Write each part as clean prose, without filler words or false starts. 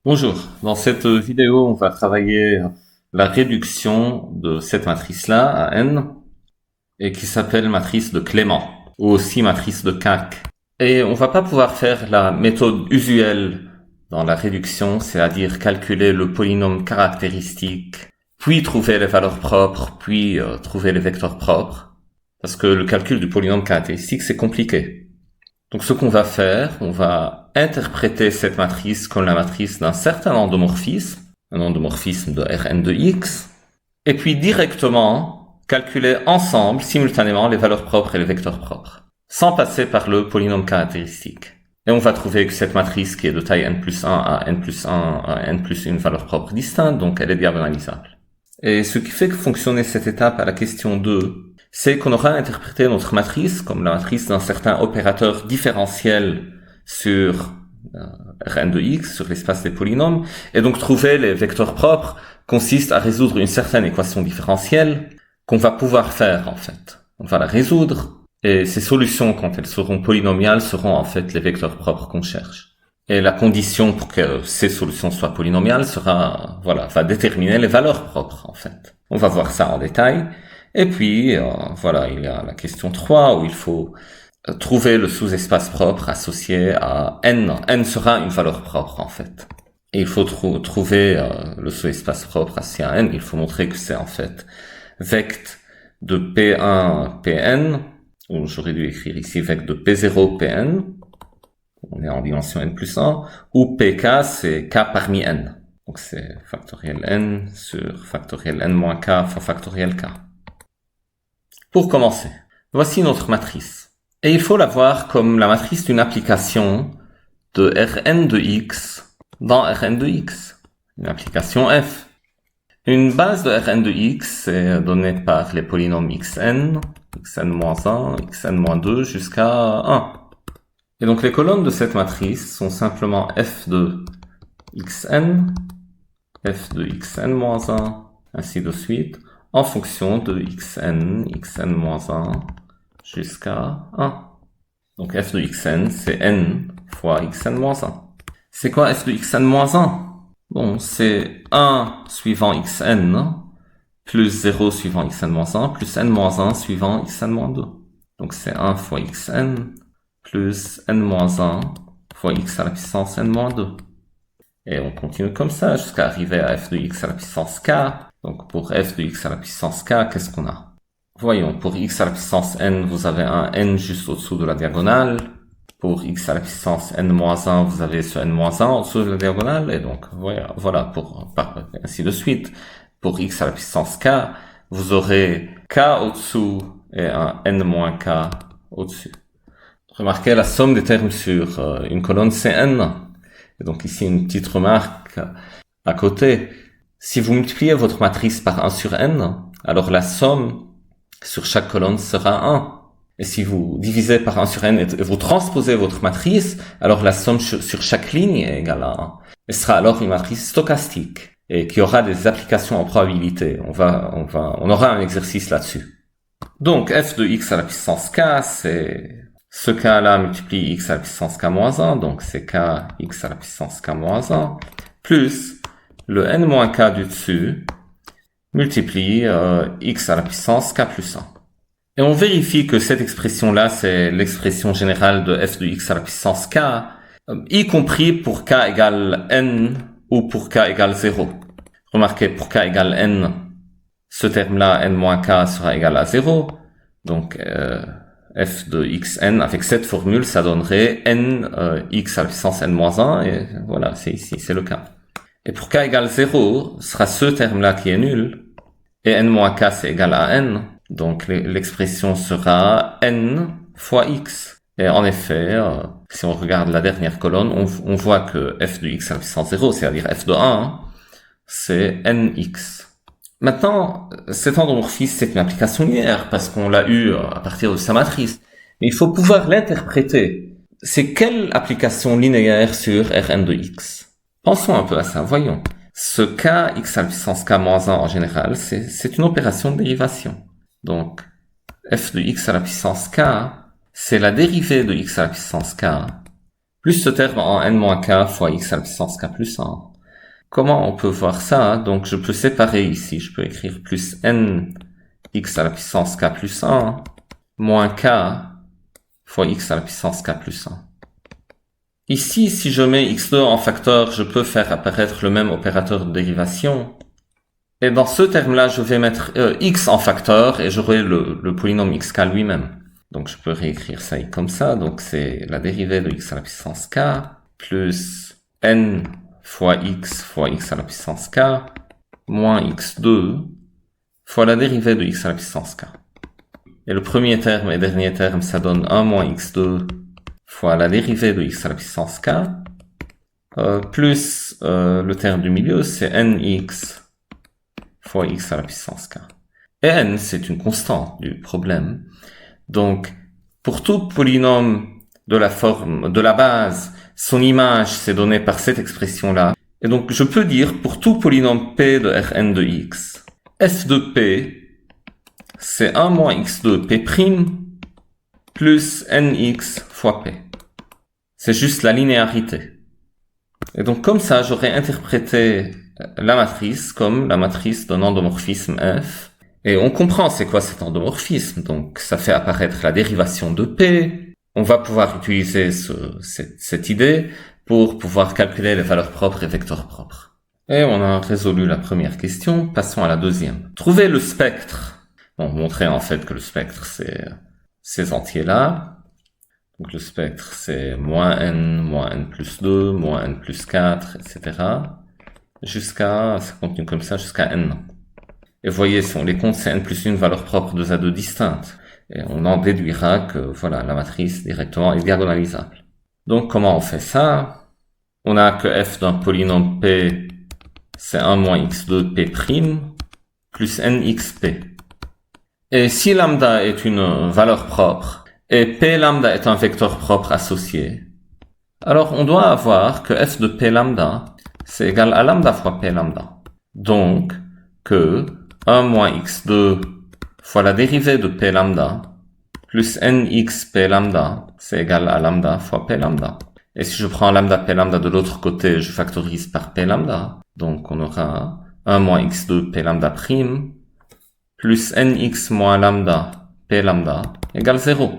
Bonjour, dans cette vidéo, on va travailler la réduction de cette matrice-là à n, et qui s'appelle matrice de Clément, ou aussi matrice de Kac. Et on va pas pouvoir faire la méthode usuelle dans la réduction, c'est-à-dire calculer le polynôme caractéristique, puis trouver les valeurs propres, puis trouver les vecteurs propres, parce que le calcul du polynôme caractéristique, c'est compliqué. Donc ce qu'on va faire, on va interpréter cette matrice comme la matrice d'un certain endomorphisme, un endomorphisme de Rn de x, et puis directement calculer ensemble, simultanément, les valeurs propres et les vecteurs propres, sans passer par le polynôme caractéristique. Et on va trouver que cette matrice qui est de taille n plus 1 à n plus 1 à n plus une valeur propre distincte, donc elle est diagonalisable. Et ce qui fait que fonctionner cette étape à la question 2, c'est qu'on aura interprété notre matrice comme la matrice d'un certain opérateur différentiel sur Rn de x, sur l'espace des polynômes, et donc trouver les vecteurs propres consiste à résoudre une certaine équation différentielle qu'on va pouvoir faire en fait. On va la résoudre, et ces solutions, quand elles seront polynomiales, seront en fait les vecteurs propres qu'on cherche. Et la condition pour que ces solutions soient polynomiales va déterminer les valeurs propres en fait. On va voir ça en détail. Et puis, il y a la question 3 où il faut trouver le sous-espace propre associé à n. N sera une valeur propre, en fait. Et il faut trouver le sous-espace propre associé à n. Il faut montrer que c'est, en fait, vect de P1, Pn, ou j'aurais dû écrire ici vect de P0, Pn. On est en dimension n plus 1. Ou Pk, c'est k parmi n. Donc c'est factoriel n sur factoriel n moins k fois factoriel k. Pour commencer, voici notre matrice. Et il faut la voir comme la matrice d'une application de Rn de x dans Rn de x. Une application f. Une base de Rn de x est donnée par les polynômes xn, xn-1, xn-2 jusqu'à 1. Et donc les colonnes de cette matrice sont simplement f de xn, f de xn-1, ainsi de suite, en fonction de xn, xn-1 jusqu'à 1. Donc f de xn, c'est n fois xn-1. C'est quoi f de xn-1? Bon, c'est 1 suivant xn, plus 0 suivant xn-1, plus n-1 suivant xn-2. Donc c'est 1 fois xn, plus n-1 fois x à la puissance n-2. Et on continue comme ça jusqu'à arriver à f de x à la puissance k. Donc pour f de x à la puissance k, qu'est-ce qu'on a? Voyons, pour x à la puissance n, vous avez un n juste au-dessous de la diagonale. Pour x à la puissance n-1, vous avez ce n-1 au-dessous de la diagonale. Et donc voilà, ainsi de suite. Pour x à la puissance k, vous aurez k au-dessous et un n-k au-dessus. Remarquez la somme des termes sur une colonne Cn. Et donc ici une petite remarque à côté. Si vous multipliez votre matrice par 1 sur n, alors la somme sur chaque colonne sera 1. Et si vous divisez par 1 sur n et vous transposez votre matrice, alors la somme sur chaque ligne est égale à 1. Elle sera alors une matrice stochastique et qui aura des applications en probabilité. On aura un exercice là-dessus. Donc f de x à la puissance k, c'est ce k-là multiplie x à la puissance k-1, donc c'est k x à la puissance k-1, plus le n-k du dessus multiplie x à la puissance k plus 1. Et on vérifie que cette expression-là, c'est l'expression générale de f de x à la puissance k, y compris pour k égale n ou pour k égale 0. Remarquez, pour k égale n, ce terme-là, n-k, sera égal à 0. Donc, f de xn, avec cette formule, ça donnerait n x à la puissance n-1, et voilà, c'est ici, c'est le cas. Et pour k égale 0, ce sera ce terme-là qui est nul, et n-k c'est égal à n, donc l'expression sera n fois x. Et en effet, si on regarde la dernière colonne, on voit que f de x à la puissance 0, c'est-à-dire f de 1, c'est nx. Maintenant, cet endomorphisme, c'est une application linéaire parce qu'on l'a eu à partir de sa matrice. Mais il faut pouvoir l'interpréter. C'est quelle application linéaire sur Rn de x? Pensons un peu à ça, voyons. Ce k x à la puissance k-1 en général, c'est une opération de dérivation. Donc, f de x à la puissance k, c'est la dérivée de x à la puissance k plus ce terme en n-k fois x à la puissance k plus 1. Comment on peut voir ça? Donc je peux séparer ici, je peux écrire plus n x à la puissance k plus 1 moins k fois x à la puissance k plus 1. Ici, si je mets x2 en facteur, je peux faire apparaître le même opérateur de dérivation. Et dans ce terme-là, je vais mettre x en facteur et j'aurai le polynôme xk lui-même. Donc je peux réécrire ça comme ça. Donc c'est la dérivée de x à la puissance k plus n fois x à la puissance k moins x2 fois la dérivée de x à la puissance k. Et le premier terme et dernier terme, ça donne 1 moins x2 fois la dérivée de x à la puissance k, plus le terme du milieu, c'est nx fois x à la puissance k. Et n, c'est une constante du problème. Donc, pour tout polynôme de la forme, de la base, son image, c'est donné par cette expression-là. Et donc, je peux dire, pour tout polynôme p de Rn de x, f de p, c'est 1 moins x de p' plus nx fois p. C'est juste la linéarité. Et donc, comme ça, j'aurais interprété la matrice comme la matrice d'un endomorphisme f. Et on comprend c'est quoi cet endomorphisme. Donc, ça fait apparaître la dérivation de p. On va pouvoir utiliser cette idée pour pouvoir calculer les valeurs propres et vecteurs propres. Et on a résolu la première question. Passons à la deuxième. Trouver le spectre. Bon, montrer en fait que le spectre, c'est ces entiers-là. Donc, le spectre, c'est moins n plus 2, moins n plus 4, etc. Ça continue comme ça jusqu'à n. Et vous voyez, si on les compte, c'est n plus une valeur propre de Z2 distincte. Et on en déduira que, voilà, la matrice directement est diagonalisable. Donc, comment on fait ça? On a que f d'un polynôme p, c'est 1 moins x2 p' plus nxp. Et si lambda est une valeur propre, et p lambda est un vecteur propre associé, alors on doit avoir que f de p lambda, c'est égal à lambda fois p lambda. Donc, que 1 moins x2 fois la dérivée de p lambda plus nx p lambda, c'est égal à lambda fois p lambda. Et si je prends lambda p lambda de l'autre côté, je factorise par p lambda. Donc on aura 1 moins x2 p lambda prime plus nx moins lambda p lambda égale 0.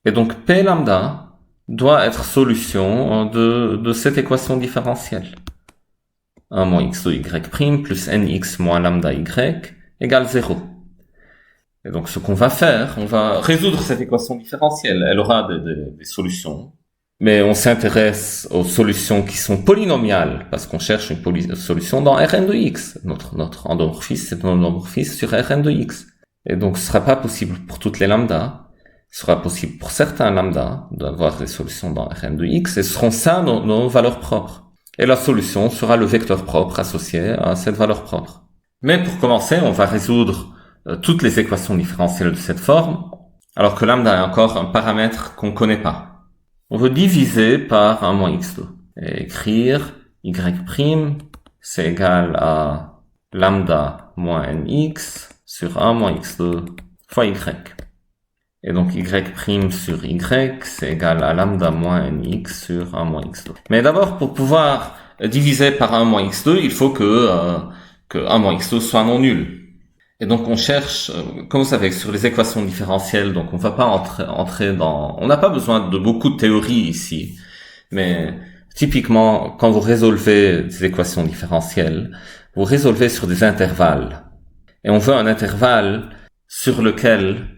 Et donc p lambda doit être solution de cette équation différentielle. 1 moins x de y' plus nx moins lambda y égale 0. Et donc ce qu'on va faire, on va résoudre cette équation différentielle. Elle aura des solutions. Mais on s'intéresse aux solutions qui sont polynomiales, parce qu'on cherche une solution dans Rn de x. Notre endomorphisme, c'est un endomorphisme sur Rn de x. Et donc ce sera pas possible pour toutes les lambdas. Ce sera possible pour certains lambdas d'avoir des solutions dans Rn de x, et ce seront ça nos valeurs propres. Et la solution sera le vecteur propre associé à cette valeur propre. Mais pour commencer, on va résoudre toutes les équations différentielles de cette forme, alors que lambda est encore un paramètre qu'on connaît pas. On veut diviser par 1 moins x2 et écrire y', c'est égal à lambda moins nx sur 1 moins x2 fois y. Et donc y' sur y, c'est égal à lambda moins nx sur 1 moins x2. Mais d'abord, pour pouvoir diviser par 1 moins x2, il faut que 1 moins x2 soit non nul. Et donc on cherche, comme vous savez, sur les équations différentielles, donc on va pas entrer dans... On n'a pas besoin de beaucoup de théorie ici, mais typiquement, quand vous résolvez des équations différentielles, vous résolvez sur des intervalles. Et on veut un intervalle sur lequel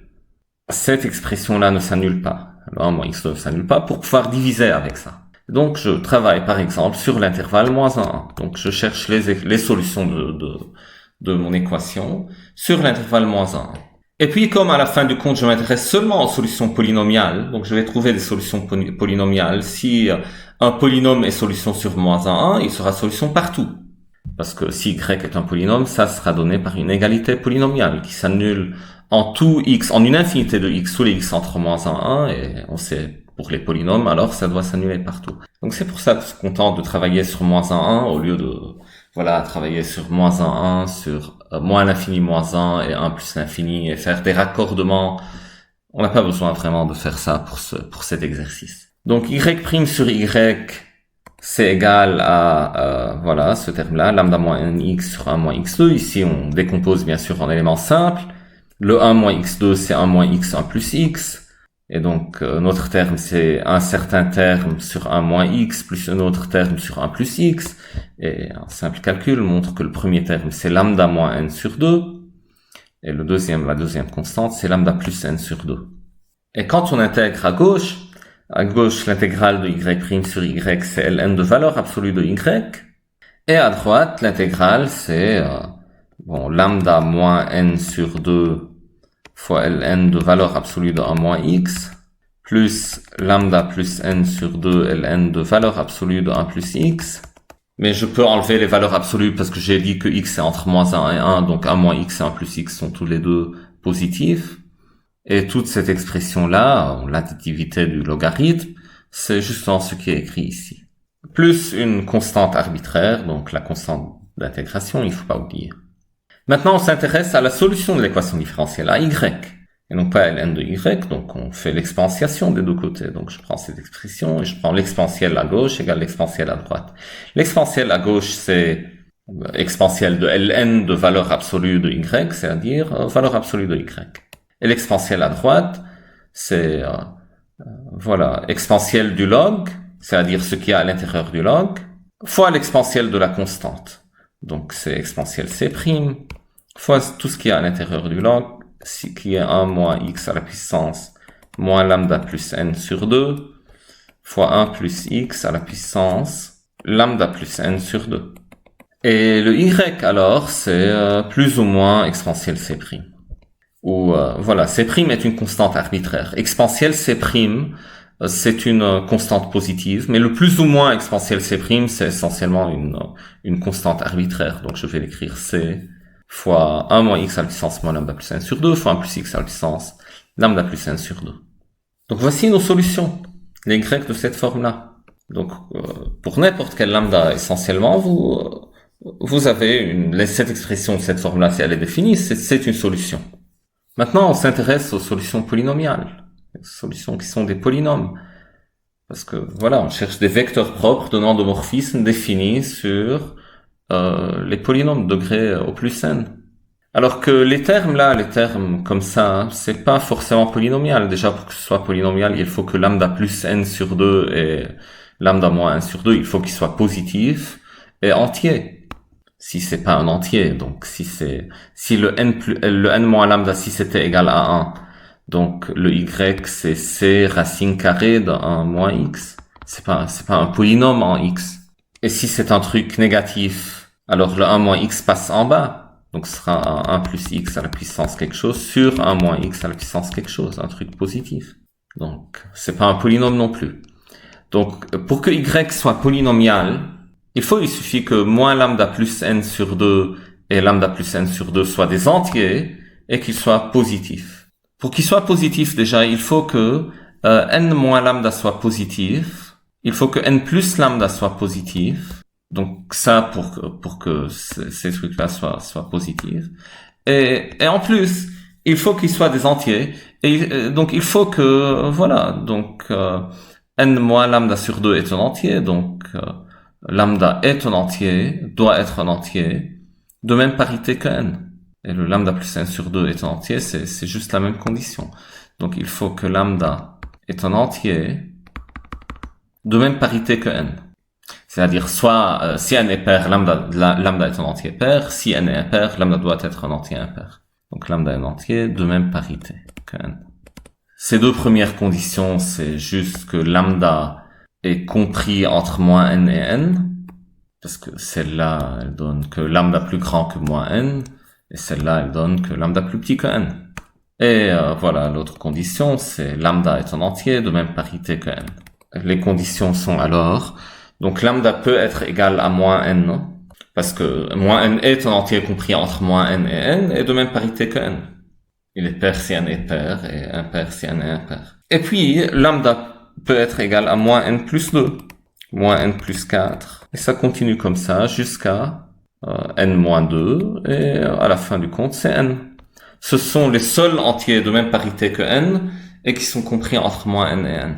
cette expression-là ne s'annule pas. Alors 1 moins x2 ne s'annule pas pour pouvoir diviser avec ça. Donc je travaille par exemple sur l'intervalle moins 1. Donc je cherche les solutions de mon équation sur l'intervalle moins 1. Et puis, comme à la fin du compte, je m'intéresse seulement aux solutions polynomiales, donc je vais trouver des solutions polynomiales. Si un polynôme est solution sur moins 1, il sera solution partout. Parce que si y est un polynôme, ça sera donné par une égalité polynomiale qui s'annule en tout x, en une infinité de x, tous les x entre moins 1, et on sait pour les polynômes, alors ça doit s'annuler partout. Donc c'est pour ça que je suis content de travailler sur moins 1 au lieu de travailler sur moins 1, sur moins l'infini moins 1 et 1 plus l'infini et faire des raccordements. On n'a pas besoin vraiment de faire ça pour cet exercice. Donc y' sur y, c'est égal à, voilà, ce terme-là, lambda moins nx sur 1 moins x2. Ici, on décompose bien sûr en éléments simples. Le 1 moins x2, c'est 1 moins x1 plus x. Et donc, notre terme, c'est un certain terme sur 1 moins x plus un autre terme sur 1 plus x. Et un simple calcul montre que le premier terme, c'est lambda moins n sur 2. Et la deuxième constante, c'est lambda plus n sur 2. Et quand on intègre à gauche, l'intégrale de y' sur y, c'est ln de valeur absolue de y. Et à droite, l'intégrale, c'est lambda moins n sur 2 fois ln de valeur absolue de 1 moins x, plus lambda plus n sur 2 ln de valeur absolue de 1 plus x. Mais je peux enlever les valeurs absolues parce que j'ai dit que x est entre moins 1 et 1, donc 1 moins x et 1 plus x sont tous les deux positifs. Et toute cette expression-là, l'additivité du logarithme, c'est justement ce qui est écrit ici. Plus une constante arbitraire, donc la constante d'intégration, il faut pas oublier. Maintenant, on s'intéresse à la solution de l'équation différentielle à y, et non pas à ln de y, donc on fait l'exponentiation des deux côtés. Donc je prends cette expression et je prends l'exponentielle à gauche égale l'exponentielle à droite. L'exponentielle à gauche, c'est exponentielle de ln de valeur absolue de y, c'est-à-dire valeur absolue de y. Et l'exponentielle à droite, c'est exponentielle du log, c'est-à-dire ce qu'il y a à l'intérieur du log, fois l'exponentielle de la constante. Donc c'est exponentielle c', fois tout ce qu'il y a à l'intérieur du log, qui est 1 moins x à la puissance moins lambda plus n sur 2, fois 1 plus x à la puissance lambda plus n sur 2. Et le y, alors, c'est plus ou moins exponentielle c'. Ou c' est une constante arbitraire. Exponentielle c', c'est une constante positive, mais le plus ou moins exponentielle c', c'est essentiellement une constante arbitraire. Donc je vais l'écrire c fois 1 moins x à la puissance moins lambda plus n sur 2 fois 1 plus x à la puissance lambda plus n sur 2. Donc voici nos solutions, les y de cette forme-là. Donc pour n'importe quel lambda, essentiellement, vous avez cette expression, cette forme-là, si elle est définie, c'est une solution. Maintenant, on s'intéresse aux solutions polynomiales, les solutions qui sont des polynômes. Parce que, voilà, on cherche des vecteurs propres d'un endomorphisme défini sur les polynômes degré au plus n. Alors que les termes comme ça, c'est pas forcément polynomial. Déjà, pour que ce soit polynomial, il faut que lambda plus n sur 2 et lambda moins 1 sur 2, il faut qu'ils soient positifs et entiers. Si c'est pas un entier, donc si le n moins lambda, si c'était égal à 1, donc le y, c'est c racine carrée de 1 moins x. C'est pas un polynôme en x. Et si c'est un truc négatif, alors le 1 moins x passe en bas. Donc ce sera un 1 plus x à la puissance quelque chose sur 1 moins x à la puissance quelque chose, un truc positif. Donc c'est pas un polynôme non plus. Donc pour que y soit polynomial, il suffit que moins lambda plus n sur 2 et lambda plus n sur 2 soient des entiers et qu'ils soient positifs. Pour qu'ils soient positifs, déjà, il faut que n moins lambda soit positif. Il faut que n plus lambda soit positif. Donc ça, pour que ces trucs-là soient positifs. Et en plus, il faut qu'ils soient des entiers. Et donc il faut que, n moins lambda sur 2 est un entier. Donc lambda est un entier, doit être un entier, de même parité que n. Et le lambda plus n sur 2 est un entier, c'est juste la même condition. Donc il faut que lambda est un entier, de même parité que n. C'est-à-dire soit si n est pair, lambda est un entier pair, si n est impair, lambda doit être un entier impair. Donc lambda est un entier, de même parité que n. Ces deux premières conditions, c'est juste que lambda est compris entre moins n et n, parce que celle-là, elle donne que lambda plus grand que moins n, et celle-là, elle donne que lambda plus petit que n. Et l'autre condition, c'est lambda est un entier, de même parité que n. Les conditions sont alors, donc lambda peut être égal à moins n, parce que moins n est un entier compris entre moins n et n, et de même parité que n. Il est pair si n est pair, et impair si n est impair. Et puis, lambda peut être égal à moins n plus 2, moins n plus 4, et ça continue comme ça jusqu'à n moins 2, et à la fin du compte, c'est n. Ce sont les seuls entiers de même parité que n, et qui sont compris entre moins n et n.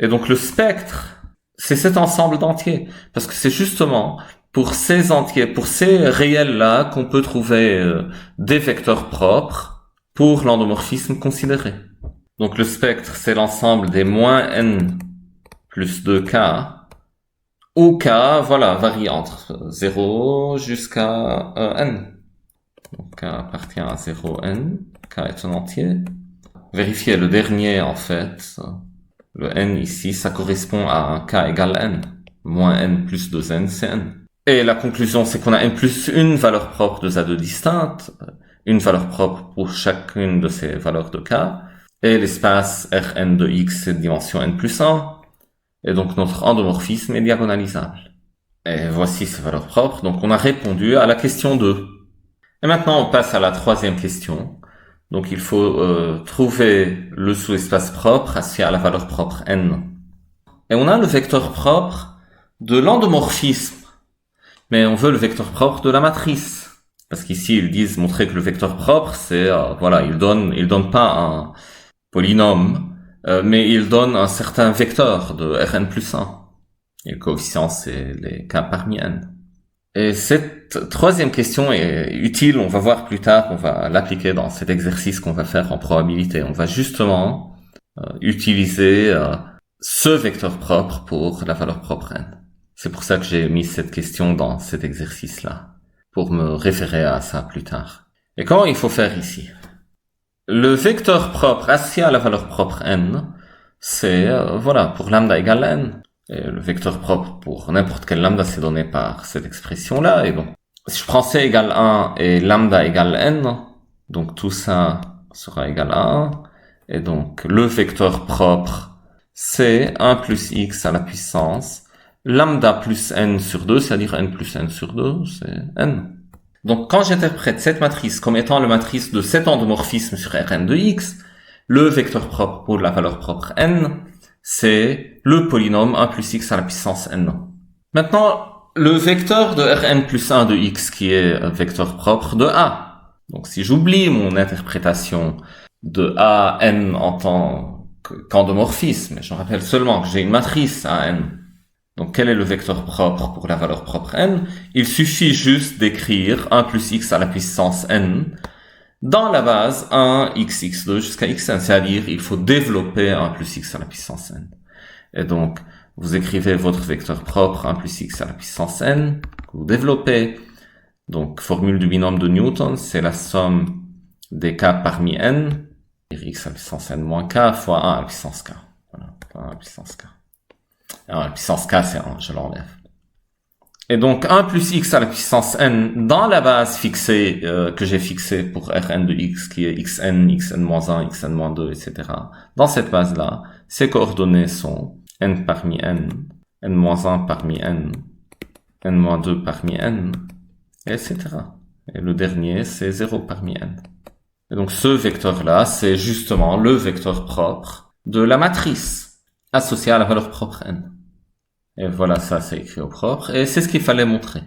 Et donc le spectre, c'est cet ensemble d'entiers. Parce que c'est justement pour ces entiers, pour ces réels-là qu'on peut trouver des vecteurs propres pour l'endomorphisme considéré. Donc le spectre, c'est l'ensemble des moins n plus 2k, où k, voilà, varie entre 0 jusqu'à n. Donc k appartient à 0n, k est un entier. Vérifiez le dernier, en fait, le n ici, ça correspond à un k égale n. Moins n plus 2n, c'est n. Et la conclusion, c'est qu'on a n plus une valeur propre de Z2 distincte, une valeur propre pour chacune de ces valeurs de k, et l'espace Rn de x est de dimension n plus 1, et donc notre endomorphisme est diagonalisable. Et voici ces valeurs propres, donc on a répondu à la question 2. Et maintenant on passe à la troisième question. Donc il faut trouver le sous-espace propre associé à la valeur propre n. Et on a le vecteur propre de l'endomorphisme, mais on veut le vecteur propre de la matrice. Parce qu'ici ils disent montrer que le vecteur propre, c'est voilà, il donne pas un polynôme, mais il donne un certain vecteur de Rn plus 1. Et le coefficient, c'est les k parmi n. Et cette troisième question est utile, on va voir plus tard, on va l'appliquer dans cet exercice qu'on va faire en probabilité. On va justement utiliser ce vecteur propre pour la valeur propre n. C'est pour ça que j'ai mis cette question dans cet exercice-là, pour me référer à ça plus tard. Et comment il faut faire ici? Le vecteur propre associé à la valeur propre n, c'est, voilà, pour lambda égale n. Et le vecteur propre pour n'importe quel lambda, c'est donné par cette expression-là. Et donc, si je prends c égale 1 et lambda égale n, donc tout ça sera égal à 1. Et donc, le vecteur propre, c'est 1 plus x à la puissance lambda plus n sur 2, c'est-à-dire n plus n sur 2, c'est n. Donc, quand j'interprète cette matrice comme étant la matrice de cet endomorphisme sur Rn de x, le vecteur propre pour la valeur propre n, c'est le polynôme 1 plus x à la puissance n. Maintenant, le vecteur de Rn plus 1 de x qui est un vecteur propre de A. Donc, si j'oublie mon interprétation de A, n en tant qu'endomorphisme, je rappelle seulement que j'ai une matrice A, n. Donc, quel est le vecteur propre pour la valeur propre n? Il suffit juste d'écrire 1 plus x à la puissance n dans la base 1 x2 jusqu'à xn, c'est-à-dire il faut développer 1 plus x à la puissance n. Et donc, vous écrivez votre vecteur propre 1 plus x à la puissance n, que vous développez. Donc, formule du binôme de Newton, c'est la somme des k parmi n, x à la puissance n moins k fois 1 à la puissance k. Voilà, 1 à la puissance k. Alors, la puissance k, c'est 1, je l'enlève. Et donc, 1 plus x à la puissance n dans la base fixée, que j'ai fixée pour Rn de x, qui est xn, xn-1, xn-2, etc. Dans cette base-là, ces coordonnées sont n parmi n, n-1 parmi n, n-2 parmi n, etc. Et le dernier, c'est 0 parmi n. Et donc, ce vecteur-là, c'est justement le vecteur propre de la matrice associée à la valeur propre n. Et voilà, ça c'est écrit au propre, et c'est ce qu'il fallait montrer.